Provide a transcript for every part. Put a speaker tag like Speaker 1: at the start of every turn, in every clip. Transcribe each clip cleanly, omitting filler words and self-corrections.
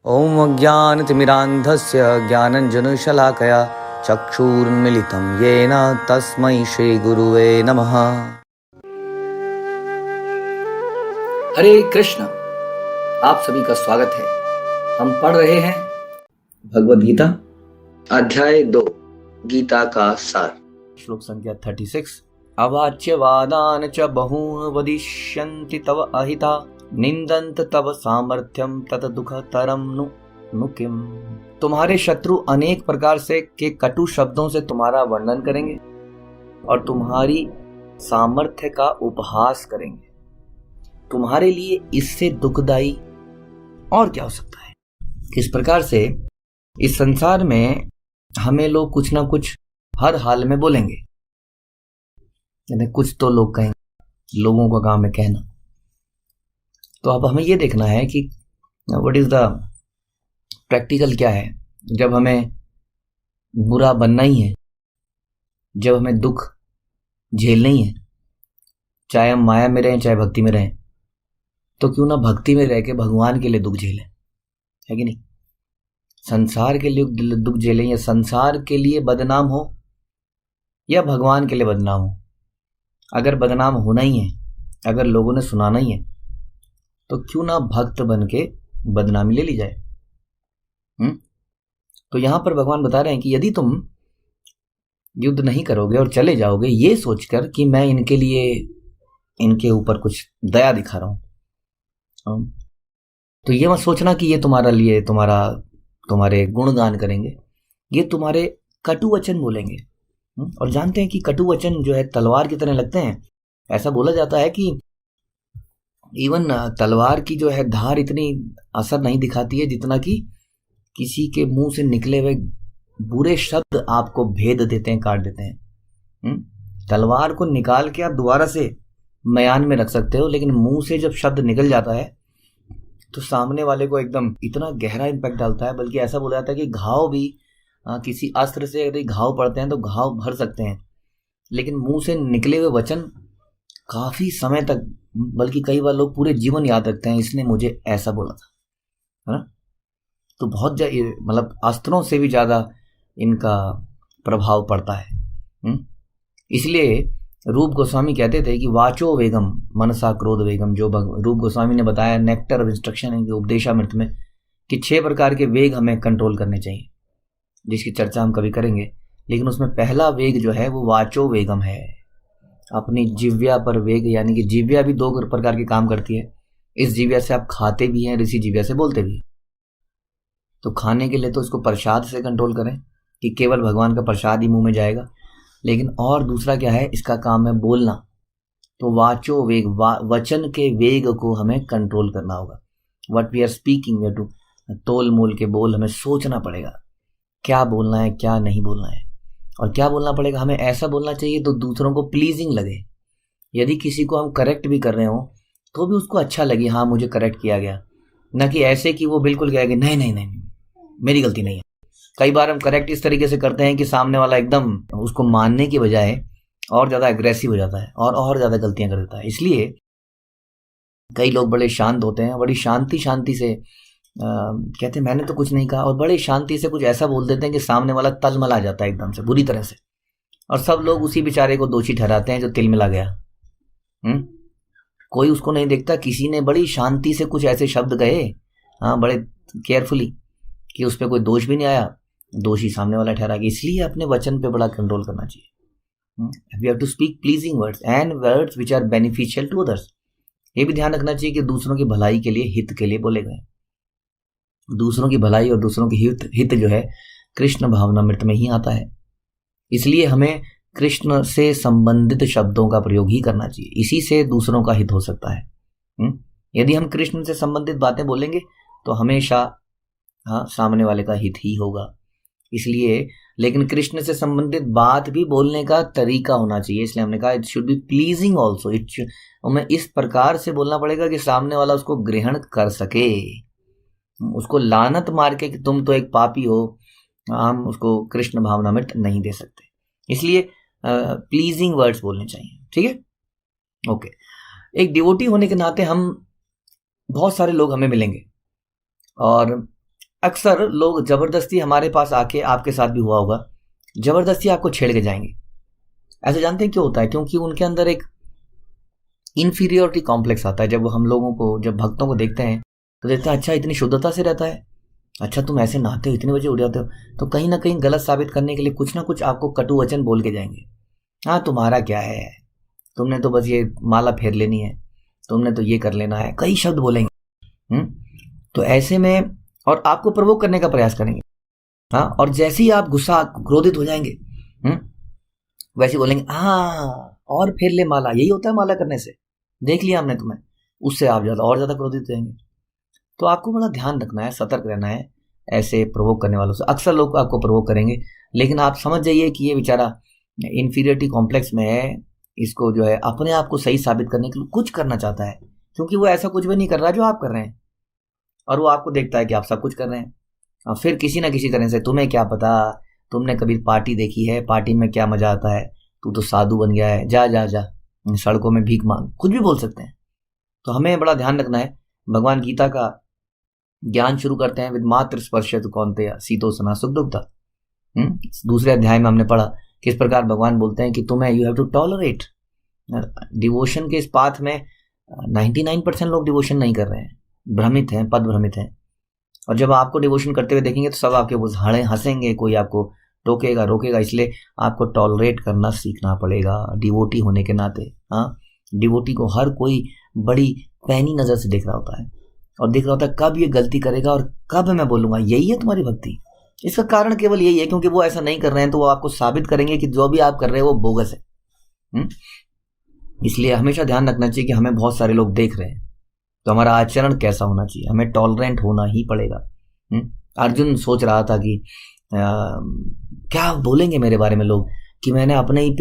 Speaker 1: ॐ अज्ञानतिमिरान्धस्य ज्ञानञ्जनशलाकया चक्षुरुन्मीलितं येन तस्मै श्रीगुरुवे नमः।
Speaker 2: हरे कृष्ण। आप सभी का स्वागत है। हम पढ़ रहे हैं भगवद गीता अध्याय 2 गीता का सार, श्लोक संख्या 36। अवाच्यवादान च बहून् वदिष्यन्ति तव अहिता निंदन्त तव सामर्थ्यम तत दुःखतरम नु किम। तुम्हारे शत्रु अनेक प्रकार से के कटु शब्दों से तुम्हारा वर्णन करेंगे और तुम्हारी सामर्थ्य का उपहास करेंगे। तुम्हारे लिए इससे दुखदाई और क्या हो सकता है। इस प्रकार से इस संसार में हमें लोग कुछ ना कुछ हर हाल में बोलेंगे, यानी कुछ तो लोग कहेंगे। लोगों का काम है कहना। तो अब हमें ये देखना है कि व्हाट इज द प्रैक्टिकल क्या है। जब हमें बुरा बनना ही है, जब हमें दुख झेलना ही है, चाहे हम माया में रहें चाहे भक्ति में रहें, तो क्यों ना भक्ति में रह के भगवान के लिए दुख झेलें, है कि नहीं। संसार के लिए दुख झेलें या संसार के लिए बदनाम हो या भगवान के लिए बदनाम हो। अगर बदनाम होना ही है, अगर लोगों ने सुनाना ही है, तो क्यों ना भक्त बन के बदनामी ले ली जाए। तो यहां पर भगवान बता रहे हैं कि यदि तुम युद्ध नहीं करोगे और चले जाओगे ये सोचकर कि मैं इनके लिए इनके ऊपर कुछ दया दिखा रहा हूं, तो ये मत सोचना कि ये तुम्हारे गुणगान करेंगे। ये तुम्हारे कटु वचन बोलेंगे। और जानते हैं कि कटु वचन जो है तलवार की तरह लगते हैं। ऐसा बोला जाता है कि इवन तलवार की जो है धार इतनी असर नहीं दिखाती है जितना कि किसी के मुंह से निकले हुए बुरे शब्द आपको भेद देते हैं, काट देते हैं। तलवार को निकाल के आप दोबारा से मयान में रख सकते हो, लेकिन मुंह से जब शब्द निकल जाता है तो सामने वाले को एकदम इतना गहरा इम्पैक्ट डालता है। बल्कि ऐसा बोला जाता है कि घाव भी किसी अस्त्र से यदि घाव पड़ते हैं तो घाव भर सकते हैं, लेकिन मुंह से निकले हुए वचन काफी समय तक, बल्कि कई बार लोग पूरे जीवन याद रखते हैं, इसने मुझे ऐसा बोला था, है ना। तो बहुत मतलब अस्त्रों से भी ज्यादा इनका प्रभाव पड़ता है। इसलिए रूप गोस्वामी कहते थे कि वाचो वेगम मनसा क्रोध वेगम। जो रूप गोस्वामी ने बताया नेक्टर ऑफ इंस्ट्रक्शन है उपदेशामृत में कि 6 प्रकार के वेग हमें कंट्रोल करने चाहिए, जिसकी चर्चा हम कभी करेंगे। लेकिन उसमें पहला वेग जो है वो वाचो वेगम है। अपनी जिव्या पर वेग, यानी कि जिव्या भी 2 प्रकार के काम करती है। इस जिव्या से आप खाते भी हैं, इसी जिव्या से बोलते भी। तो खाने के लिए तो इसको प्रसाद से कंट्रोल करें कि केवल भगवान का प्रसाद ही मुंह में जाएगा। लेकिन और दूसरा क्या है, इसका काम है बोलना। तो वाचो वेग, वचन के वेग को हमें कंट्रोल करना होगा। What we are speaking, we are to तोल मोल के बोल हमें सोचना पड़ेगा क्या बोलना है क्या नहीं बोलना है। और क्या बोलना पड़ेगा, हमें ऐसा बोलना चाहिए तो दूसरों को प्लीजिंग लगे। यदि किसी को हम करेक्ट भी कर रहे हो तो भी उसको अच्छा लगे, हाँ मुझे करेक्ट किया गया, ना कि ऐसे कि वो बिल्कुल कहेगा नहीं नहीं नहीं मेरी गलती नहीं है। कई बार हम करेक्ट इस तरीके से करते हैं कि सामने वाला एकदम उसको मानने की बजाय और ज्यादा एग्रेसिव हो जाता है और ज्यादा गलतियां कर देता है। इसलिए कई लोग बड़े शांत होते हैं, बड़ी शांति से कहते हैं मैंने तो कुछ नहीं कहा, और बड़े शांति से कुछ ऐसा बोल देते हैं कि सामने वाला तलमला जाता है एकदम से बुरी तरह से, और सब लोग उसी बेचारे को दोषी ठहराते हैं जो तिलमिला गया। कोई उसको नहीं देखता। किसी ने बड़ी शांति से कुछ ऐसे शब्द कहे, हाँ बड़े केयरफुली, कि उस पर कोई दोष भी नहीं आया, दोषी सामने वाला ठहरा गया। इसलिए अपने वचन पे बड़ा कंट्रोल करना चाहिए। We have to speak pleasing words and words which are beneficial to others. ये भी ध्यान रखना चाहिए कि दूसरों की भलाई के लिए, हित के लिए बोले गए। दूसरों की भलाई और दूसरों की हित जो है कृष्ण भावनामृत में ही आता है। इसलिए हमें कृष्ण से संबंधित शब्दों का प्रयोग ही करना चाहिए। इसी से दूसरों का हित हो सकता है। यदि हम कृष्ण से संबंधित बातें बोलेंगे तो हमेशा हाँ सामने वाले का हित ही होगा। इसलिए लेकिन कृष्ण से संबंधित बात भी बोलने का तरीका होना चाहिए। इसलिए हमने कहा it should be pleasing also. हमें इस प्रकार से बोलना पड़ेगा कि सामने वाला उसको ग्रहण कर सके। उसको लानत मार के कि तुम तो एक पापी हो, हम उसको कृष्ण भावनामृत नहीं दे सकते। इसलिए प्लीजिंग वर्ड्स बोलने चाहिए। ठीक है, ओके। एक डिवोटी होने के नाते हम बहुत सारे लोग हमें मिलेंगे और अक्सर लोग जबरदस्ती हमारे पास आके, आपके साथ भी हुआ होगा, जबरदस्ती आपको छेड़ के जाएंगे। ऐसे जानते हैं क्यों होता है? क्योंकि उनके अंदर एक इंफीरियोरिटी कॉम्प्लेक्स आता है। जब हम लोगों को, जब भक्तों को देखते हैं तो देखते हैं अच्छा इतनी शुद्धता से रहता है, अच्छा तुम ऐसे नहाते हो, इतने बजे उठ जाते हो, तो कहीं ना कहीं गलत साबित करने के लिए कुछ ना कुछ आपको कटु वचन बोल के जाएंगे। हाँ तुम्हारा क्या है, तुमने तो बस ये माला फेर लेनी है, तुमने तो ये कर लेना है, कई शब्द बोलेंगे। तो ऐसे में और आपको प्रवोक करने का प्रयास करेंगे। हाँ, और जैसे ही आप गुस्सा क्रोधित हो जाएंगे वैसे बोलेंगे हाँ और फेर ले माला, यही होता है माला करने से, देख लिया हमने तुम्हें। उससे आप ज्यादा और ज्यादा क्रोधित हो जाएंगे। तो आपको बड़ा ध्यान रखना है, सतर्क रहना है ऐसे प्रवोक करने वालों से। अक्सर लोग आपको प्रवोक करेंगे, लेकिन आप समझ जाइए कि ये बेचारा इंफीरियरिटी कॉम्प्लेक्स में है, इसको जो है अपने आप को सही साबित करने के लिए कुछ करना चाहता है, क्योंकि वो ऐसा कुछ भी नहीं कर रहा जो आप कर रहे हैं, और वो आपको देखता है कि आप सब कुछ कर रहे हैं। और फिर किसी ना किसी तरह से, तुम्हें क्या पता, तुमने कभी पार्टी देखी है, पार्टी में क्या मजा आता है, तू तो साधु बन गया है, जा जा जा सड़कों में भीख मांग, कुछ भी बोल सकते हैं। तो हमें बड़ा ध्यान रखना है। भगवान गीता का ज्ञान शुरू करते हैं विद मात्र स्पर्शतु कौन्तेय शीतोष्णा सुख दुग्धा। दूसरे अध्याय में हमने पढ़ा किस प्रकार भगवान बोलते हैं कि तुम्हें you have to tolerate. Devotion के इस पाथ में 99% लोग डिवोशन नहीं कर रहे हैं, भ्रमित हैं, पद भ्रमित हैं। और जब आपको डिवोशन करते हुए देखेंगे तो सब आपके बुझाड़े हंसेंगे, कोई आपको टोकेगा रोकेगा। इसलिए आपको टॉलरेट करना सीखना पड़ेगा डिवोटी होने के नाते। हाँ, डिवोटी को हर कोई बड़ी पैनी नजर से देख रहा होता है, और देख रहा होता है कब ये गलती करेगा और कब मैं बोलूंगा यही है तुम्हारी भक्ति। इसका कारण केवल यही है क्योंकि वो ऐसा नहीं कर रहे हैं, तो वो आपको साबित करेंगे कि जो भी आप कर रहे हैं वो बोगस है। इसलिए हमेशा ध्यान रखना चाहिए कि हमें बहुत सारे लोग देख रहे हैं, तो हमारा आचरण कैसा होना चाहिए, हमें टॉलरेंट होना ही पड़ेगा। अर्जुन सोच रहा था कि क्या बोलेंगे मेरे बारे में लोग, कि मैंने अपने ही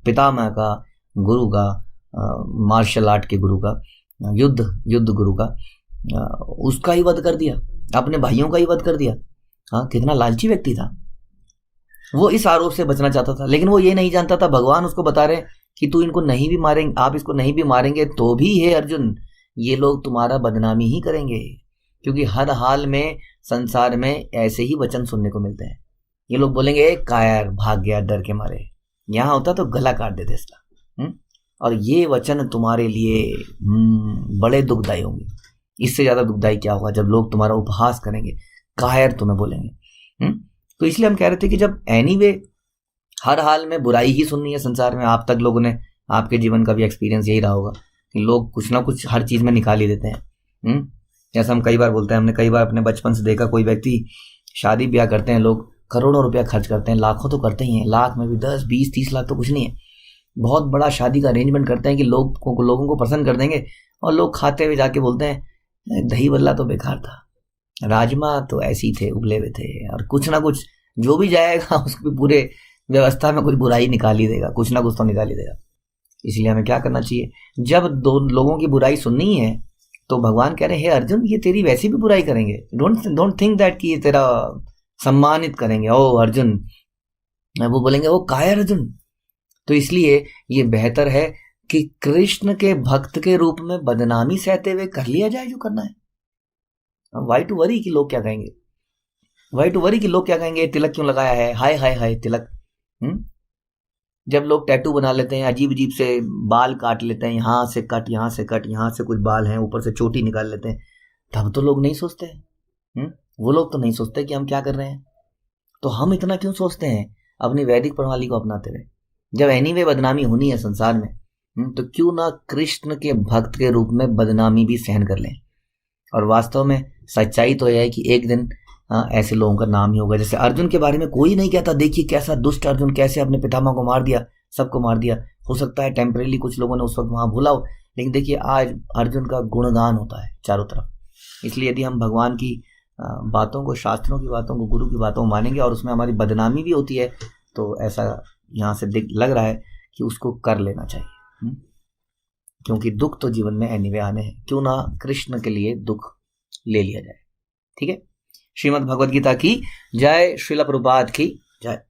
Speaker 2: पितामह का, गुरु का, मार्शल आर्ट के गुरु का, युद्ध गुरु का, उसका ही वध कर दिया, अपने भाइयों का ही वध कर दिया। हाँ, कितना लालची व्यक्ति था वो। इस आरोप से बचना चाहता था, लेकिन वो ये नहीं जानता था भगवान उसको बता रहे कि तू इनको नहीं भी मारेंगे, आप इसको नहीं भी मारेंगे तो भी हे अर्जुन, ये लोग तुम्हारा बदनामी ही करेंगे, क्योंकि हर हाल में संसार में ऐसे ही वचन सुनने को मिलते हैं। ये लोग बोलेंगे कायर भाग गया डर के मारे, यहाँ होता तो गला काट देते इसका। और ये वचन तुम्हारे लिए बड़े दुखदायी होंगे। इससे ज्यादा दुखदायी क्या होगा जब लोग तुम्हारा उपहास करेंगे, कायर तुम्हें बोलेंगे। तो इसलिए हम कह रहे थे कि जब एनीवे हर हाल में बुराई ही सुननी है संसार में, आप तक लोगों ने, आपके जीवन का भी एक्सपीरियंस यही रहा होगा कि लोग कुछ ना कुछ हर चीज में निकाल ही देते हैं। जैसा हम कई बार बोलते हैं, हमने कई बार अपने बचपन से देखा, कोई व्यक्ति शादी ब्याह करते हैं, लोग करोड़ों रुपया खर्च करते हैं, लाखों तो करते ही हैं, लाख में भी 10, 20, 30 लाख तो कुछ नहीं है। बहुत बड़ा शादी का अरेंजमेंट करते हैं कि लोगों को पसंद कर देंगे, और लोग खाते हुए जाके बोलते हैं दही बल्ला तो बेकार था, राजमा तो ऐसे ही थे, उबले हुए थे, और कुछ ना कुछ जो भी जाएगा उसकी पूरे व्यवस्था में कुछ बुराई निकाल ही देगा, कुछ ना कुछ तो निकाल ही देगा। इसलिए हमें क्या करना चाहिए, जब दो लोगों की बुराई सुननी है तो भगवान कह रहे हैं हे अर्जुन, ये तेरी वैसी भी बुराई करेंगे, डोंट थिंक दैट कि ये तेरा सम्मानित करेंगे। ओ अर्जुन, वो बोलेंगे वो कायर अर्जुन। तो इसलिए ये बेहतर है कि कृष्ण के भक्त के रूप में बदनामी सहते हुए कर लिया जाए जो करना है। वाई टू वरी कि लोग क्या कहेंगे, वाई टू वरी कि लोग क्या कहेंगे, तिलक क्यों लगाया है, हाय हाय हाय तिलक। जब लोग टैटू बना लेते हैं, अजीब अजीब से बाल काट लेते हैं, यहाँ से कट, यहाँ से कट, यहाँ से कुछ बाल हैं, ऊपर से चोटी निकाल लेते हैं, तब तो लोग नहीं सोचते हैं। वो लोग तो नहीं सोचते कि हम क्या कर रहे हैं। तो हम इतना क्यों सोचते हैं अपनी वैदिक प्रणाली को अपनाते हुए। जब एनीवे बदनामी होनी है संसार में, तो क्यों ना कृष्ण के भक्त के रूप में बदनामी भी सहन कर लें। और वास्तव में सच्चाई तो यह है कि एक दिन ऐसे लोगों का नाम ही होगा। जैसे अर्जुन के बारे में कोई नहीं कहता, देखिए कैसा दुष्ट अर्जुन, कैसे अपने पितामह को मार दिया, सबको मार दिया। हो सकता है टेम्परेली कुछ लोगों ने उस वक्त वहां भूला हो, लेकिन देखिए आज अर्जुन का गुणगान होता है चारों तरफ। इसलिए यदि हम भगवान की बातों को, शास्त्रों की बातों को, गुरु की बातों को मानेंगे और उसमें हमारी बदनामी भी होती है, तो ऐसा यहाँ से लग रहा है कि उसको कर लेना चाहिए। क्योंकि दुख तो जीवन में एनीवे आने हैं, क्यों ना कृष्ण के लिए दुख ले लिया जाए। ठीक है। श्रीमद् भगवद गीता की जय, श्रील प्रभुपाद की जय।